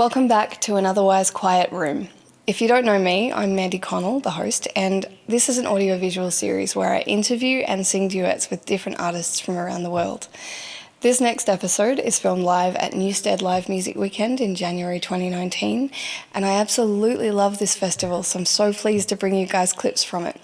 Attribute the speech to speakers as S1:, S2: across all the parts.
S1: Welcome back to an otherwise quiet room. If you don't know me, I'm Mandy Connell, the host, and this is an audiovisual series where I interview and sing duets with different artists from around the world. This next episode is filmed live at Newstead Live Music Weekend in January 2019, and I absolutely love this festival, so I'm so pleased to bring you guys clips from it.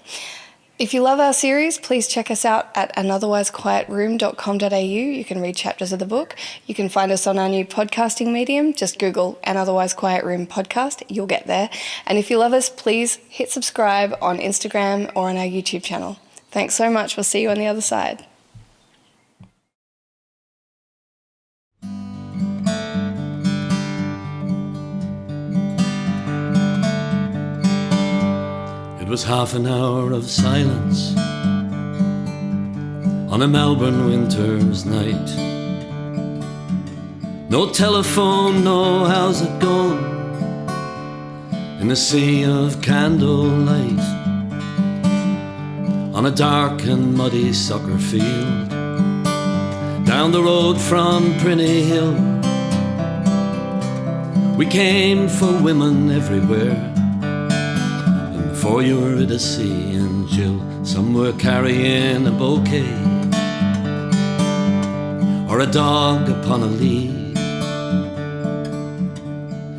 S1: If you love our series, please check us out at anotherwisequietroom.com.au. You can read chapters of the book. You can find us on our new podcasting medium. Just Google An Otherwise Quiet Room podcast. You'll get there. And if you love us, please hit subscribe on Instagram or on our YouTube channel. Thanks so much. We'll see you on the other side.
S2: It was half an hour of silence on a Melbourne winter's night. No telephone, no how's it going, in a sea of candlelight. On a dark and muddy soccer field, down the road from Prinny Hill, we came for women everywhere. For Eurydice and Jill, some were carrying a bouquet or a dog upon a lead.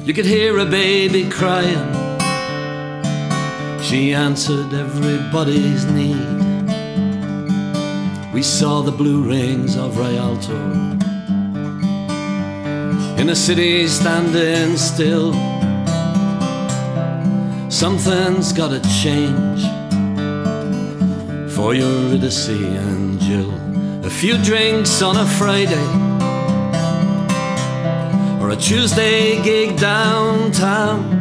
S2: You could hear a baby crying, she answered everybody's need. We saw the blue rings of Rialto in a city standing still. Something's gotta change for Eurydice and Jill. A few drinks on a Friday or a Tuesday gig downtown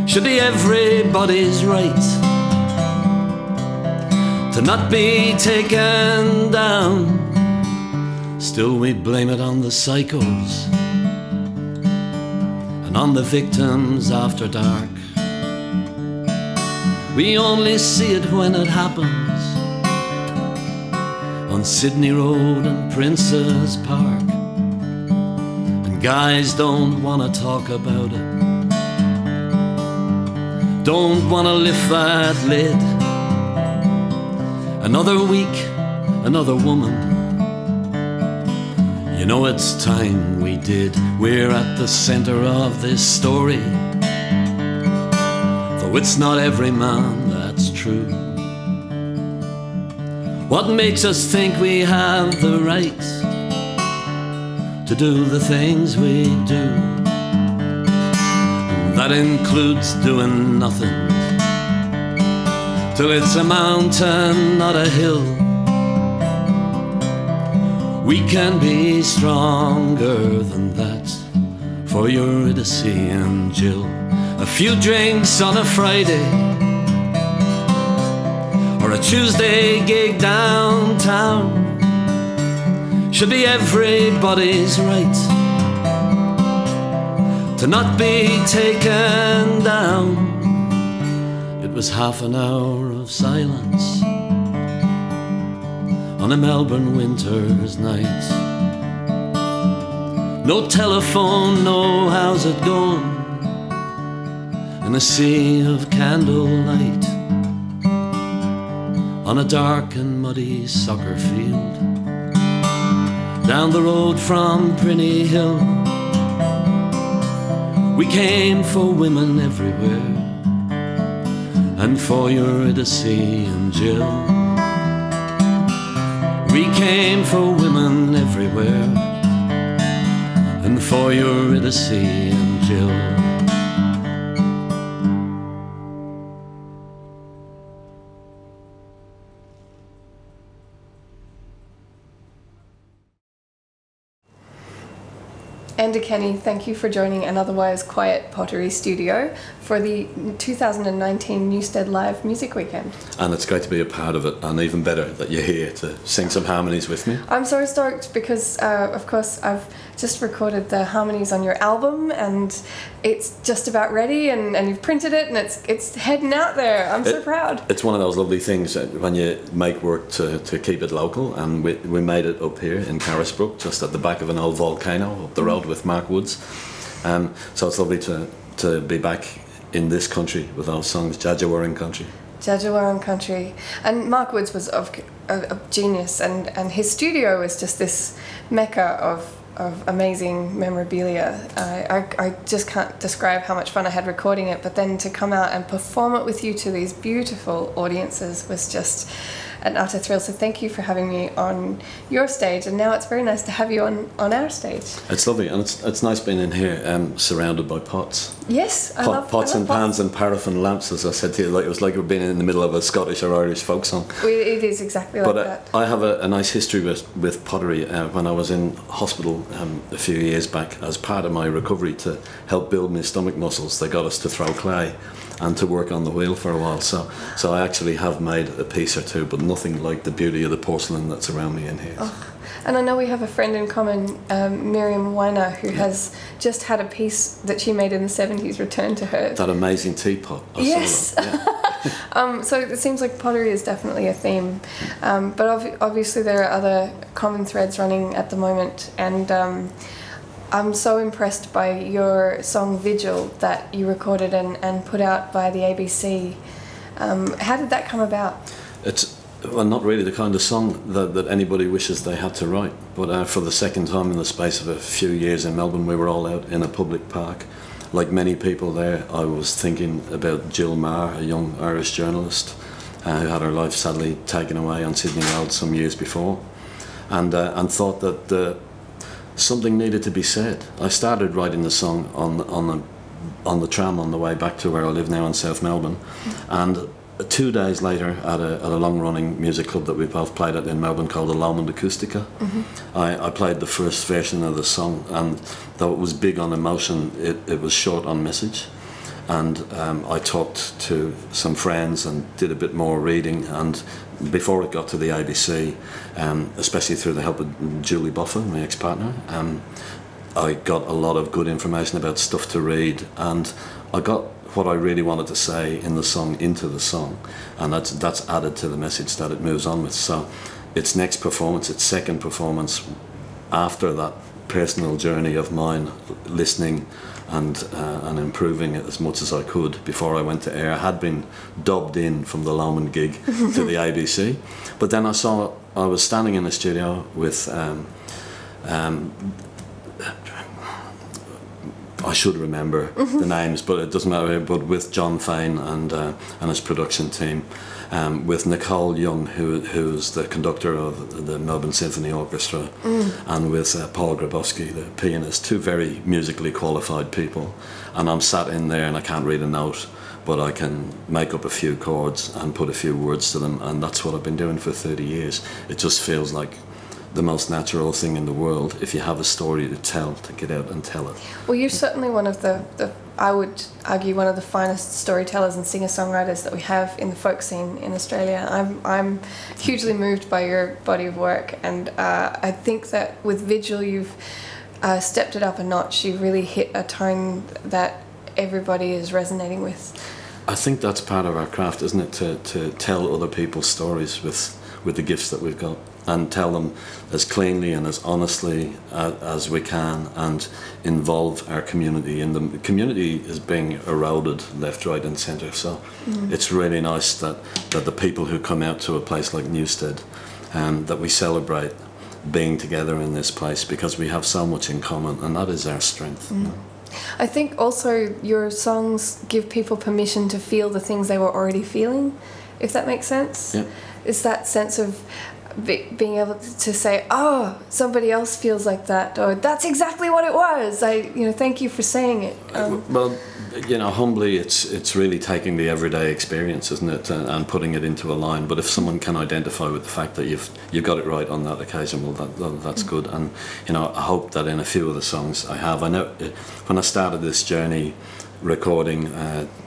S2: should be everybody's right to not be taken down. Still we blame it on the psychos and on the victims after dark. We only see it when it happens on Sydney Road and Princes Park, and guys don't want to talk about it, don't want to lift that lid. Another week, another woman, you know it's time we did. We're at the centre of this story, though it's not every man that's true. What makes us think we have the right to do the things we do? And that includes doing nothing till it's a mountain, not a hill. We can be stronger than that for Eurydice and Jill. A few drinks on a Friday or a Tuesday gig downtown should be everybody's right to not be taken down. It was half an hour of silence on a Melbourne winter's night. No telephone, no how's it going, in a sea of candlelight. On a dark and muddy soccer field, down the road from Prinny Hill, we came for women everywhere, and for Eurydice and Jill. We came for women everywhere, and for Eurydice and Jill.
S1: Enda Kenny, thank you for joining An Otherwise Quiet Pottery Studio for the 2019 Newstead Live Music Weekend.
S3: And it's great to be a part of it, and even better that you're here to sing some harmonies with me.
S1: I'm so stoked because, of course, I've just recorded the harmonies on your album, and it's just about ready, and you've printed it, and it's heading out there. I'm so proud.
S3: It's one of those lovely things when you make work to keep it local, and we made it up here in Carisbrook, just at the back of an old volcano up the road with Mark Woods. So it's lovely to be back in this country with those songs, Jajawarin country.
S1: Jajawaran country. And Mark Woods was of genius, and his studio was just this mecca of amazing memorabilia. I just can't describe how much fun I had recording it, but then to come out and perform it with you to these beautiful audiences was just an utter thrill. So thank you for having me on your stage, and now it's very nice to have you on our stage.
S3: It's lovely, and it's nice being in here, surrounded by pots.
S1: Yes, I love
S3: pots and pans
S1: pots.
S3: and paraffin lamps, as I said to you. Like, it was like we're being in the middle of a Scottish or Irish folk song.
S1: It is exactly like
S3: But
S1: that.
S3: I have a nice history with pottery. When I was in hospital a few years back, as part of my recovery to help build my stomach muscles, they got us to throw clay and to work on the wheel for a while. So I actually have made a piece or two, but nothing like the beauty of the porcelain that's around me in here.
S1: Oh. And I know we have a friend in common, Miriam Weiner, who has just had a piece that she made in the 70s returned to her.
S3: That amazing teapot.
S1: Yes.
S3: Saw that. Yeah.
S1: So it seems like pottery is definitely a theme. But obviously there are other common threads running at the moment. And I'm so impressed by your song Vigil that you recorded and put out by the ABC. How did that come about?
S3: It's not really the kind of song that anybody wishes they had to write. But for the second time in the space of a few years in Melbourne, we were all out in a public park. Like many people there, I was thinking about Jill Maher, a young Irish journalist who had her life sadly taken away on Sydney Road some years before, and thought that something needed to be said. I started writing the song on the tram on the way back to where I live now in South Melbourne, and 2 days later at a long-running music club that we both played at in Melbourne called the Lomond Acoustica, I played the first version of the song, and though it was big on emotion, it was short on message. And I talked to some friends and did a bit more reading, and before it got to the ABC, especially through the help of Julie Boffa, my ex-partner, I got a lot of good information about stuff to read, and I got what I really wanted to say in the song into the song, and that's added to the message that it moves on with. So its next performance, its second performance after that personal journey of mine, listening and improving it as much as I could before I went to air. I had been dubbed in from the Lomond gig to the ABC, but then I was standing in the studio with I should remember the names, but it doesn't matter. But with John Fain and his production team, with Nicole Young, who's the conductor of the Melbourne Symphony Orchestra, and with Paul Grabowski, the pianist, two very musically qualified people. And I'm sat in there and I can't read a note, but I can make up a few chords and put a few words to them, and that's what I've been doing for 30 years. It just feels like the most natural thing in the world, if you have a story to tell, to get out and tell it.
S1: Well, you're certainly one of the I would argue, one of the finest storytellers and singer-songwriters that we have in the folk scene in Australia. I'm hugely moved by your body of work, and I think that with Vigil you've stepped it up a notch. You've really hit a tone that everybody is resonating with.
S3: I think that's part of our craft, isn't it? To tell other people's stories with the gifts that we've got, and tell them as cleanly and as honestly as we can, and involve our community in them. The community is being eroded left, right and centre, so it's really nice that the people who come out to a place like Newstead, that we celebrate being together in this place, because we have so much in common, and that is our strength.
S1: I think also your songs give people permission to feel the things they were already feeling, if that makes sense.
S3: Yeah.
S1: It's that sense of being able to say, oh, somebody else feels like that, or that's exactly what it was. Thank you for saying it.
S3: Well, humbly, it's really taking the everyday experience, isn't it, and putting it into a line. But if someone can identify with the fact that you've got it right on that occasion, well, that's good. And I hope that in a few of the songs I know when I started this journey recording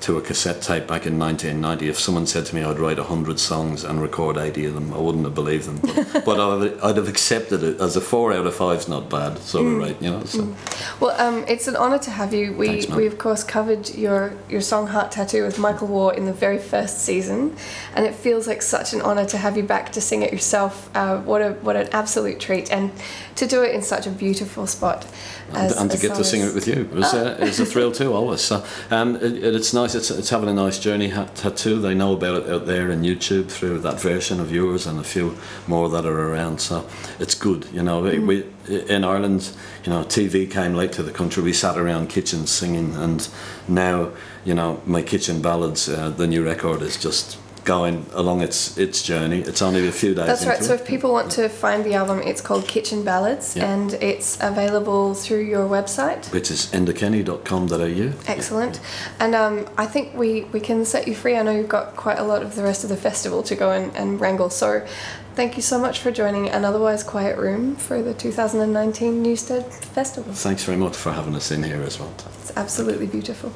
S3: to a cassette tape back in 1990. If someone said to me I'd write 100 songs and record 80 of them, I wouldn't have believed them. But I'd have accepted it as a 4 out of 5's not bad sort of rate, you know. So.
S1: Well, it's an honour to have you.
S3: Thanks, man.
S1: We of course covered your song Heart Tattoo with Michael Waugh in the very first season, and it feels like such an honour to have you back to sing it yourself. What an absolute treat, and to do it in such a beautiful spot.
S3: And to get to sing it with you. It was a thrill too, always. So it's nice. It's having a nice journey. Tattoo. They know about it out there on YouTube through that version of yours and a few more that are around. So it's good. You know, we in Ireland, you know, TV came late to the country. We sat around kitchens singing, and now, you know, my kitchen ballads. The new record is just going along its journey. It's only a few days.
S1: That's right.
S3: into
S1: So
S3: it.
S1: if people want to find the album, it's called Kitchen Ballads,
S3: Yeah.
S1: and it's available through your website.
S3: Which is endakenny.com.au.
S1: Excellent. And I think we can set you free. I know you've got quite a lot of the rest of the festival to go and wrangle. So thank you so much for joining An Otherwise Quiet Room for the 2019 Newstead Festival.
S3: Thanks very much for having us in here as well.
S1: It's absolutely beautiful.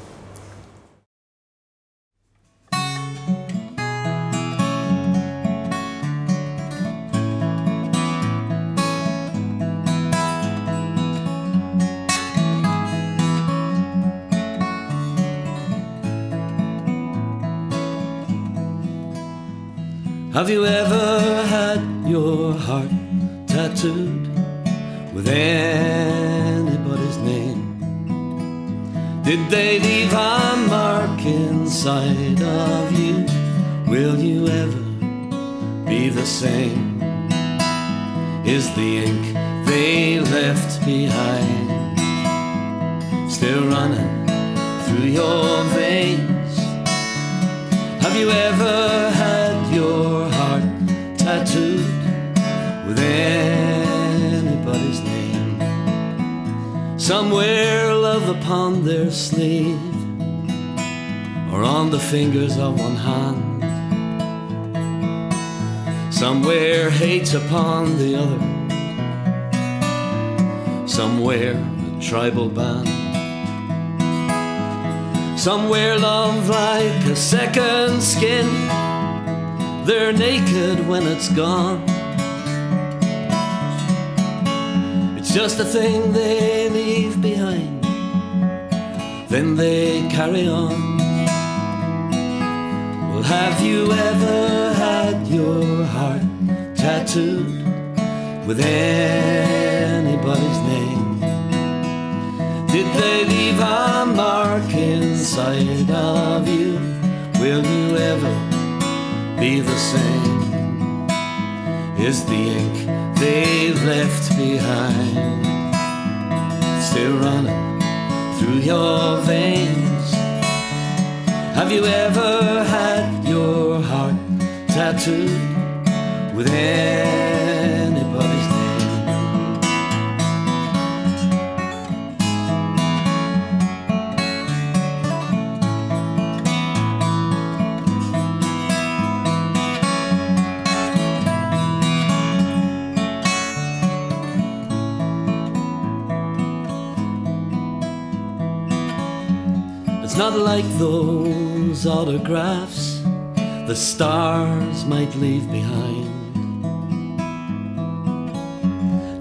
S2: Have you ever had your heart tattooed with anybody's name? Did they leave a mark inside of you? Will you ever be the same? Is the ink they left behind still running through your veins? Have you ever had your heart tattooed with anybody's name? Some wear love upon their sleeve or on the fingers of one hand. Some wear hate upon the other. Some wear a tribal band. Some wear love like a second skin. They're naked when it's gone. It's just a thing they leave behind. Then they carry on. Well, have you ever had your heart tattooed with anybody's name? Did they leave a mark inside of you? Will you ever be the same? Is the ink they left behind still running through your veins? Have you ever had your heart tattooed with anybody's name? It's not like those autographs the stars might leave behind.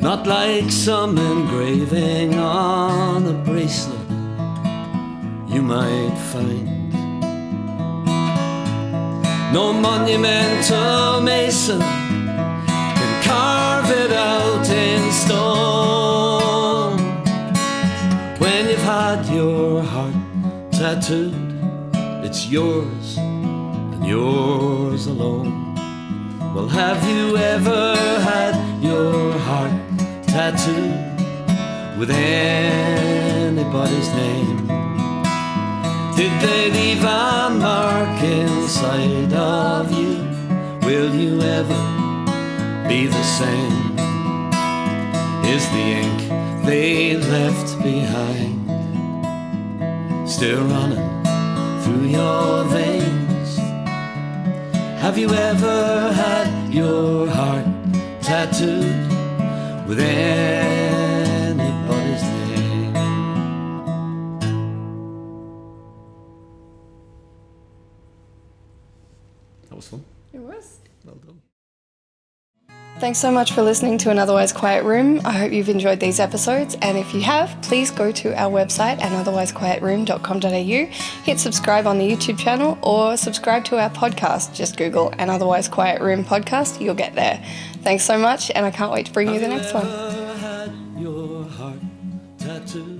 S2: Not like some engraving on a bracelet you might find. No monumental mason can carve it out in stone. When you've had your heart tattooed, it's yours and yours alone. Well, have you ever had your heart tattooed with anybody's name? Did they leave a mark inside of you? Will you ever be the same? Is the ink they left behind still running through your veins? Have you ever had your heart tattooed with anybody's name?
S3: was fun.
S1: It was.
S3: Well done.
S1: Thanks so much for listening to An Otherwise Quiet Room. I hope you've enjoyed these episodes, and if you have, please go to our website, anotherwisequietroom.com.au, hit subscribe on the YouTube channel, or subscribe to our podcast. Just Google An Otherwise Quiet Room podcast, you'll get there. Thanks so much, and I can't wait to bring you the next one.
S2: Have you ever had your heart tattooed?